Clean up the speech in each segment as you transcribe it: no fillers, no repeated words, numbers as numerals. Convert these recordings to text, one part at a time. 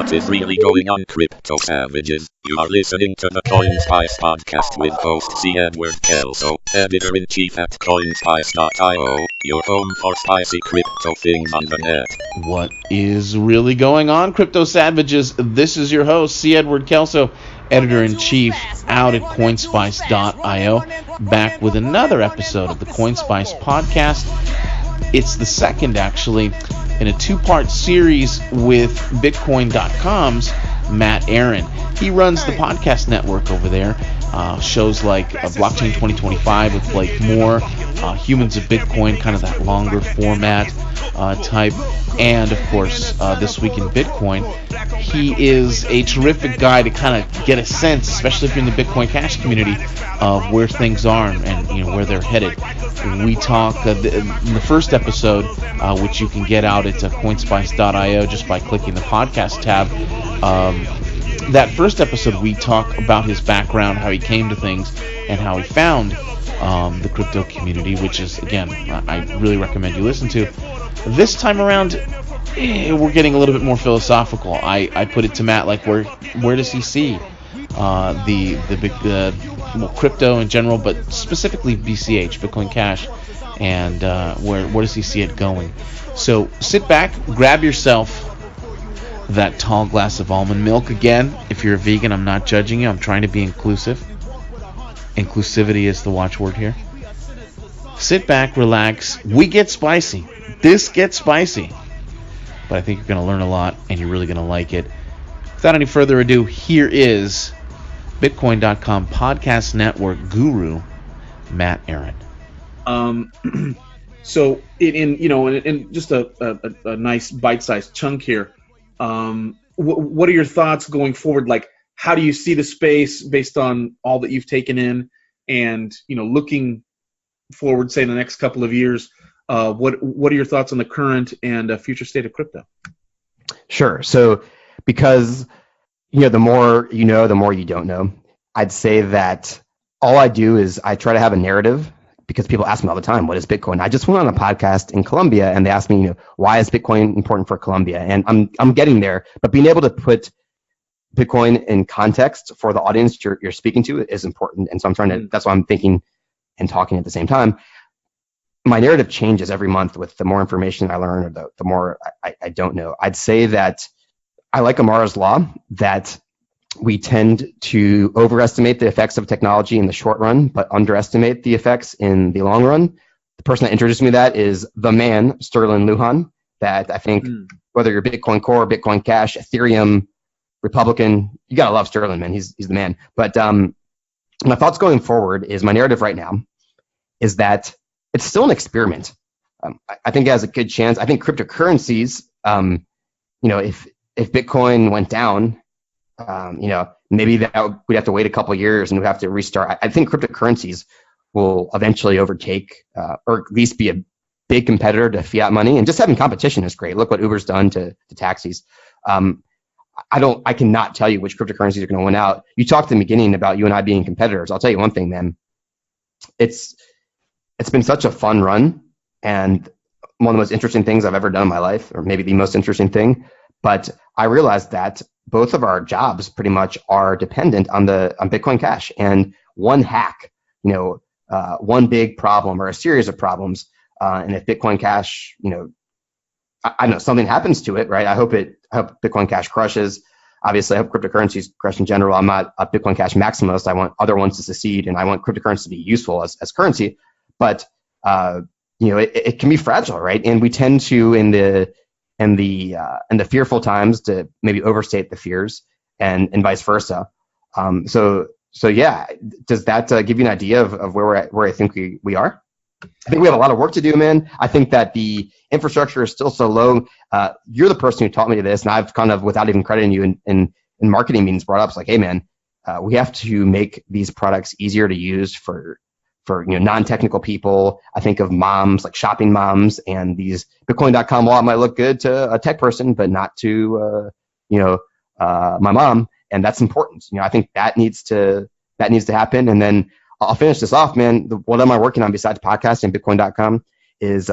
What is really going on, crypto savages? You are listening to the CoinSpice podcast with host C. Edward Kelso, editor-in-chief at CoinSpice.io, your home for spicy crypto things on the net. What is really going on, crypto savages? This is your host, C. Edward Kelso, editor-in-chief out at CoinSpice.io, back with another episode of the CoinSpice podcast. It's the second, actually, in a two-part series with Bitcoin.com's Matt Aaron. He runs the podcast network over there. Shows like Blockchain 2025 with Blake Moore, Humans of Bitcoin, kind of that longer format type, and of course This Week in Bitcoin. He is a terrific guy to kind of get a sense, especially if you're in the Bitcoin Cash community, of where things are and where they're headed. We talk in the first episode, which you can get out at CoinSpice.io just by clicking the podcast tab. That first episode, we talk about his background, how he came to things, and how he found the crypto community, which is, again, I really recommend you listen to. This time around, we're getting a little bit more philosophical. I put it to Matt, like, where does he see the big crypto in general, but specifically BCH, Bitcoin Cash, and where does he see it going? So sit back, grab yourself that tall glass of almond milk. Again, if you're a vegan, I'm not judging you. I'm trying to be inclusive. Inclusivity is the watchword here. Sit back, relax. We get spicy. This gets spicy. But I think you're going to learn a lot, and you're really going to like it. Without any further ado, here is Bitcoin.com podcast network guru, Matt Aaron. So in just a nice bite-sized chunk here, what are your thoughts going forward? Like, how do you see the space based on all that you've taken in, and looking forward, say, in the next couple of years? What are your thoughts on the current and future state of crypto? Sure. So, because the more you know, the more you don't know. I'd say that all I do is I try to have a narrative, because people ask me all the time, what is Bitcoin? I just went on a podcast in Colombia, and they asked me, why is Bitcoin important for Colombia? And I'm getting there, but being able to put Bitcoin in context for the audience you're speaking to is important. And so I'm trying to, that's why I'm thinking and talking at the same time. My narrative changes every month with the more information I learn, or the more I don't know. I'd say that I like Amara's law, that we tend to overestimate the effects of technology in the short run, but underestimate the effects in the long run. The person that introduced me to that is the man, Sterling Lujan, that I think whether you're Bitcoin Core, Bitcoin Cash, Ethereum, Republican, you got to love Sterling, man. He's the man. But my thoughts going forward is, my narrative right now is that it's still an experiment. I think it has a good chance. I think cryptocurrencies, if Bitcoin went down, maybe that we'd have to wait a couple of years and we'd have to restart. I think cryptocurrencies will eventually overtake, or at least be a big competitor to fiat money. And just having competition is great. Look what Uber's done to taxis. I cannot tell you which cryptocurrencies are going to win out. You talked in the beginning about you and I being competitors. I'll tell you one thing, man. It's been such a fun run, and one of the most interesting things I've ever done in my life, or maybe the most interesting thing. But I realized that both of our jobs pretty much are dependent on Bitcoin Cash, and one hack, one big problem or a series of problems, and if Bitcoin Cash, I know something happens to it, right? I hope Bitcoin Cash crushes. Obviously, I hope cryptocurrencies crush in general. I'm not a Bitcoin Cash maximalist. I want other ones to succeed, and I want cryptocurrency to be useful as currency. But it can be fragile, right? And we tend to in the fearful times to maybe overstate the fears, and vice versa. So yeah, does that give you an idea of where I think we are? I think we have a lot of work to do, man. I think that the infrastructure is still so low. You're the person who taught me this, and I've kind of, without even crediting you, in marketing meetings brought up, it's like, hey man, we have to make these products easier to use for non-technical people. I think of moms, like shopping moms, and these Bitcoin.com wallet might look good to a tech person, but not to my mom, and that's important. I think that needs to happen. And then I'll finish this off, man. What am I working on besides podcasting? Bitcoin.com is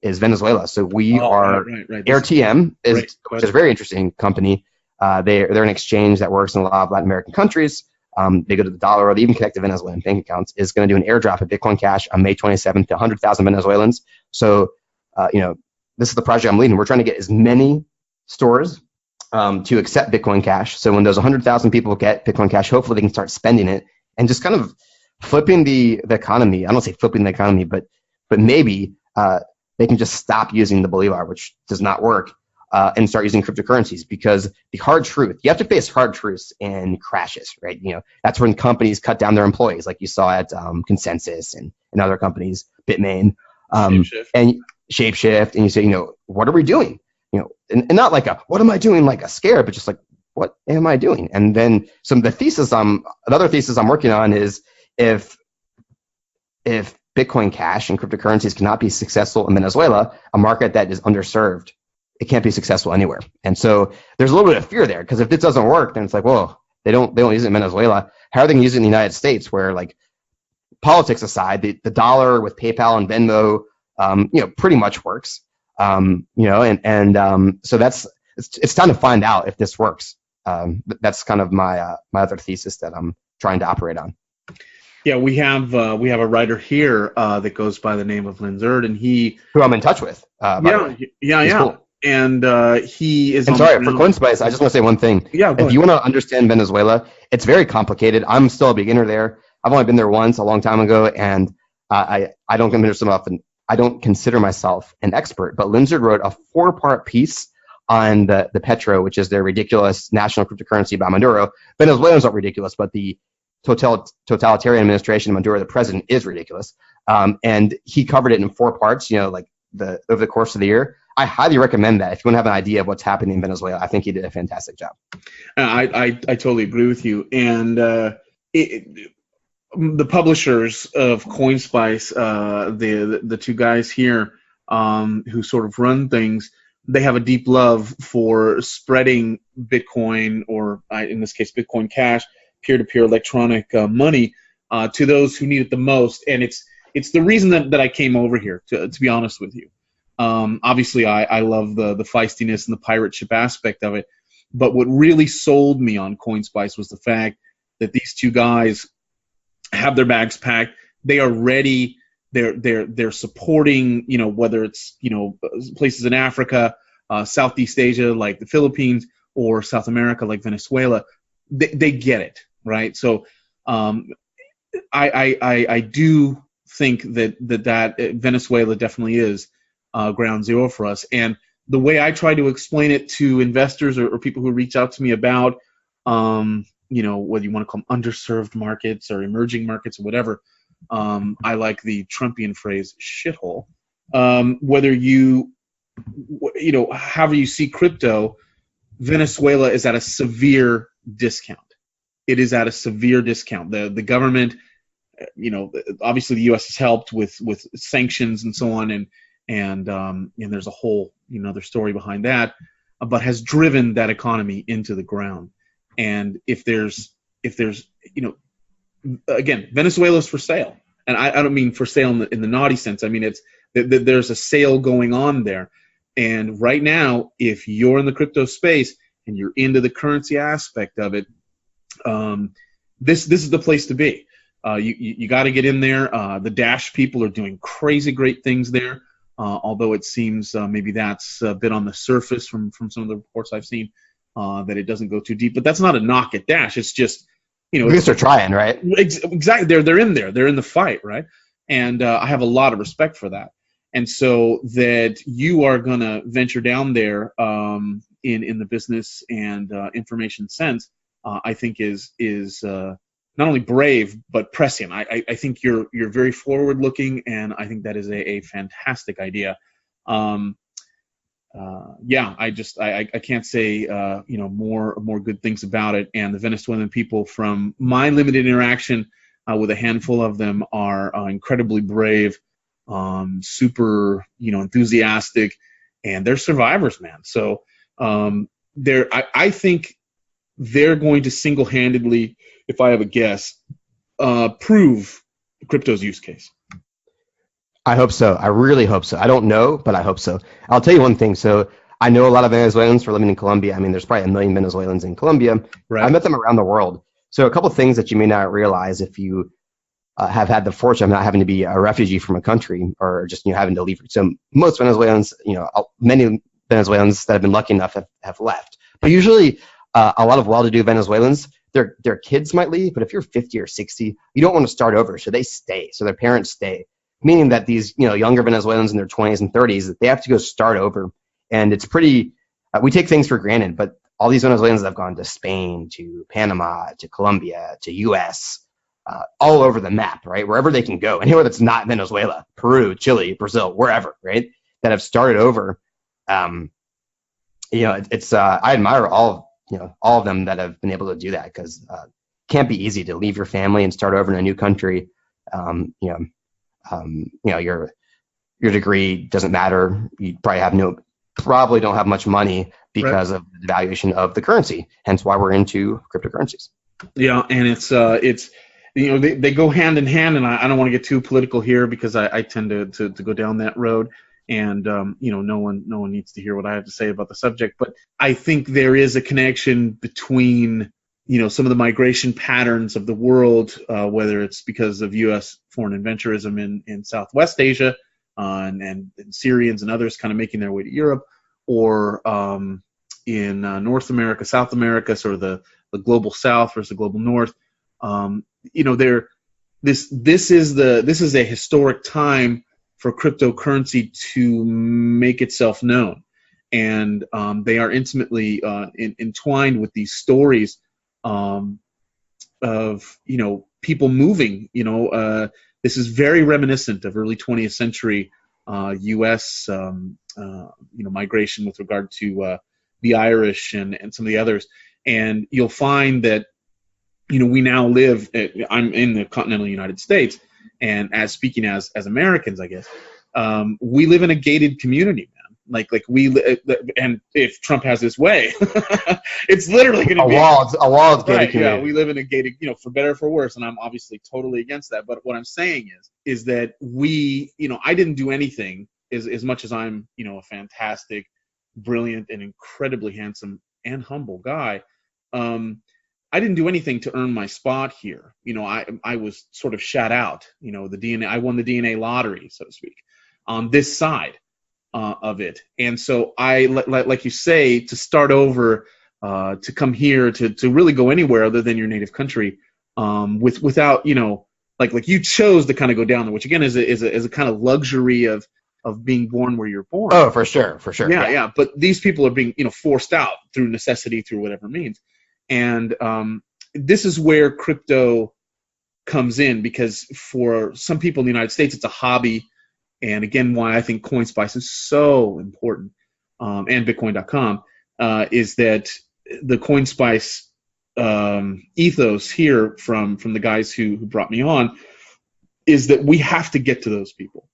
Venezuela. So we are right. AirTM, which is a very interesting company. They're an exchange that works in a lot of Latin American countries. They go to the dollar, or they even connect to Venezuelan bank accounts, is going to do an airdrop of Bitcoin Cash on May 27th to 100,000 Venezuelans. So, this is the project I'm leading. We're trying to get as many stores to accept Bitcoin Cash. So when those 100,000 people get Bitcoin Cash, hopefully they can start spending it and just kind of flipping the economy. I don't say flipping the economy, but maybe they can just stop using the Bolivar, which does not work, and start using cryptocurrencies. Because the hard truth, you have to face hard truths in crashes, right? That's when companies cut down their employees, like you saw at Consensus and other companies, Bitmain, and Shapeshift, and you say, what are we doing? And not like what am I doing, like a scare, but just like, what am I doing? And then another thesis I'm working on is if Bitcoin Cash and cryptocurrencies cannot be successful in Venezuela, a market that is underserved, it can't be successful anywhere. And so there's a little bit of fear there, because if this doesn't work, then it's like, well, they don't use it in Venezuela. How are they going to use it in the United States, where, like, politics aside, the dollar with PayPal and Venmo, pretty much works. So it's time to find out if this works. That's kind of my other thesis that I'm trying to operate on. Yeah, we have a writer here that goes by the name of Linzerd, and who I'm in touch with. Yeah. Cool. And he is. And sorry for CoinSpice. I just want to say one thing. Yeah. If you want to understand Venezuela, it's very complicated. I'm still a beginner there. I've only been there once a long time ago, and I don't consider myself an expert. But Linzerd wrote a 4-part piece on the Petro, which is their ridiculous national cryptocurrency by Maduro. Venezuelans aren't ridiculous, but the totalitarian administration of Maduro, the president, is ridiculous. And he covered it in 4 parts, over the course of the year. I highly recommend that if you want to have an idea of what's happening in Venezuela. I think he did a fantastic job. I totally agree with you. And the publishers of CoinSpice, the 2 guys here who sort of run things, they have a deep love for spreading Bitcoin, or in this case, Bitcoin Cash, peer-to-peer electronic money to those who need it the most. And it's the reason that I came over here, to be honest with you. Obviously, I love the feistiness and the pirate ship aspect of it. But what really sold me on CoinSpice was the fact that these 2 guys have their bags packed. They are ready. They're supporting, whether it's, places in Africa, Southeast Asia, like the Philippines, or South America, like Venezuela. They get it, right? So I do think that Venezuela definitely is ground zero for us. And the way I try to explain it to investors or people who reach out to me about, whether you want to call them underserved markets or emerging markets or whatever, I like the Trumpian phrase shithole. Whether however you see crypto, Venezuela is at a severe discount. It is at a severe discount. The government, obviously the U.S. has helped with sanctions and so on, and there's a whole other story behind that, but has driven that economy into the ground. And if there's again, Venezuela's for sale, and I don't mean for sale in the naughty sense. I mean there's a sale going on there, and right now, if you're in the crypto space and you're into the currency aspect of it, this is the place to be. You got to get in there. The Dash people are doing crazy great things there, although it seems maybe that's a bit on the surface from some of the reports I've seen, that it doesn't go too deep. But that's not a knock at Dash. It's just, at least they're trying, right? Exactly. They're in there. They're in the fight, right? And I have a lot of respect for that. And so that you are going to venture down there in the business and information sense, I think is not only brave but prescient. I think you're very forward looking, and I think that is a fantastic idea. I can't say more good things about it. And the Venezuelan people, from my limited interaction with a handful of them, are incredibly brave, super enthusiastic, and they're survivors, man. So I think they're going to single-handedly, if I have a guess, prove crypto's use case. I hope so. I really hope so. I don't know, but I hope so. I'll tell you one thing. So I know a lot of Venezuelans for living in Colombia. I mean, there's probably 1 million Venezuelans in Colombia. Right. I met them around the world. So a couple of things that you may not realize if you have had the fortune of not having to be a refugee from a country or just having to leave. So most Venezuelans, many Venezuelans that have been lucky enough have left. But usually a lot of well-to-do Venezuelans, their kids might leave, but if you're 50 or 60, you don't want to start over. So they stay. So their parents stay, meaning that these younger Venezuelans in their 20s and 30s, they have to go start over. And it's pretty, we take things for granted, but all these Venezuelans have gone to Spain, to Panama, to Colombia, to US, all over the map, right? Wherever they can go, anywhere that's not Venezuela, Peru, Chile, Brazil, wherever, right? That have started over. It's I admire all of them that have been able to do that, because it can't be easy to leave your family and start over in a new country. Your degree doesn't matter. You probably don't have much money because of the devaluation of the currency. Hence why we're into cryptocurrencies. Yeah, and it's they go hand in hand, and I don't want to get too political here because I tend to go down that road, and no one needs to hear what I have to say about the subject, but I think there is a connection between some of the migration patterns of the world, whether it's because of U.S. foreign adventurism in Southwest Asia, and Syrians and others kind of making their way to Europe, or in North America, South America, sort of the global South versus the global North. This is a historic time for cryptocurrency to make itself known, and they are intimately entwined with these stories of people moving. This is very reminiscent of early 20th century U.S. Migration with regard to the Irish and some of the others, and you'll find that we now live. I'm in the continental United States, and as Americans, I guess, we live in a gated community, man. Like and if Trump has his way, it's literally going to be a walled gated community. Yeah, we live in a gated, for better or for worse, and I'm obviously totally against that. But what I'm saying is that I didn't do anything as much as I'm, a fantastic, brilliant, and incredibly handsome and humble guy. I didn't do anything to earn my spot here. I was sort of shot out. I won the DNA lottery, so to speak, on this side of it. And so I, like you say, to start over, to come here, to really go anywhere other than your native country, without, like you chose to kind of go down there, which again is a kind of luxury of being born where you're born. Oh, for sure. Yeah. But these people are being, forced out through necessity, through whatever means. And this is where crypto comes in, because for some people in the United States, it's a hobby. And again, why I think CoinSpice is so important, and Bitcoin.com, is that the CoinSpice ethos here from the guys who brought me on is that we have to get to those people.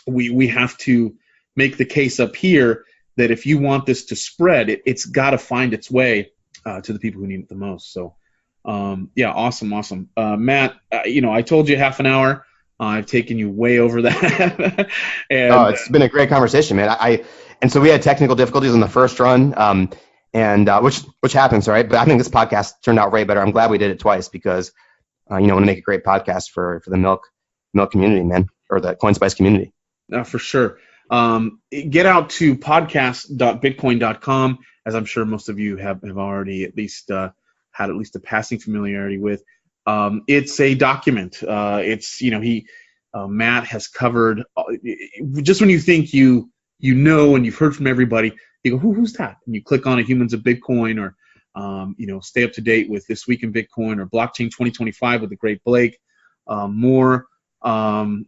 We have to make the case up here that if you want this to spread, it's got to find its way to the people who need it the most. So, awesome. Matt, I told you half an hour. I've taken you way over that. And it's been a great conversation, man. And so we had technical difficulties in the first run, which happens, right? But I think this podcast turned out way better. I'm glad we did it twice because, I want to make a great podcast for the milk community, man, or the CoinSpice community. For sure. Get out to podcast.bitcoin.com, as I'm sure most of you have already at least had at least a passing familiarity with. It's a document. Matt has covered, just when you think you know and you've heard from everybody, you go, who's that? And you click on a Humans of Bitcoin, or stay up to date with This Week in Bitcoin, or Blockchain 2025 with the great Blake. More on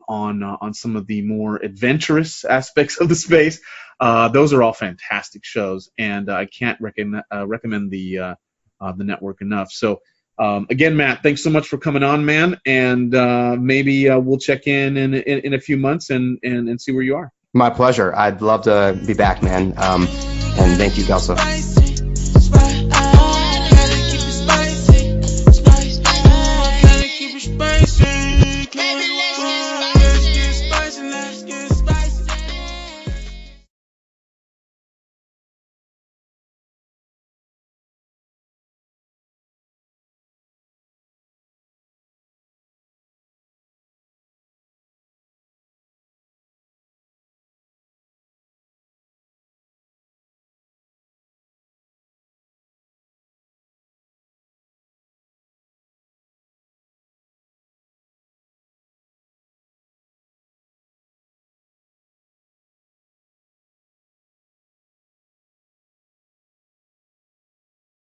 some of the more adventurous aspects of the space. Those are all fantastic shows, and I can't recommend the network enough. So again, Matt, thanks so much for coming on, man, and maybe we'll check in a few months and see where you are. My pleasure. I'd love to be back, man. And thank you, Kelso.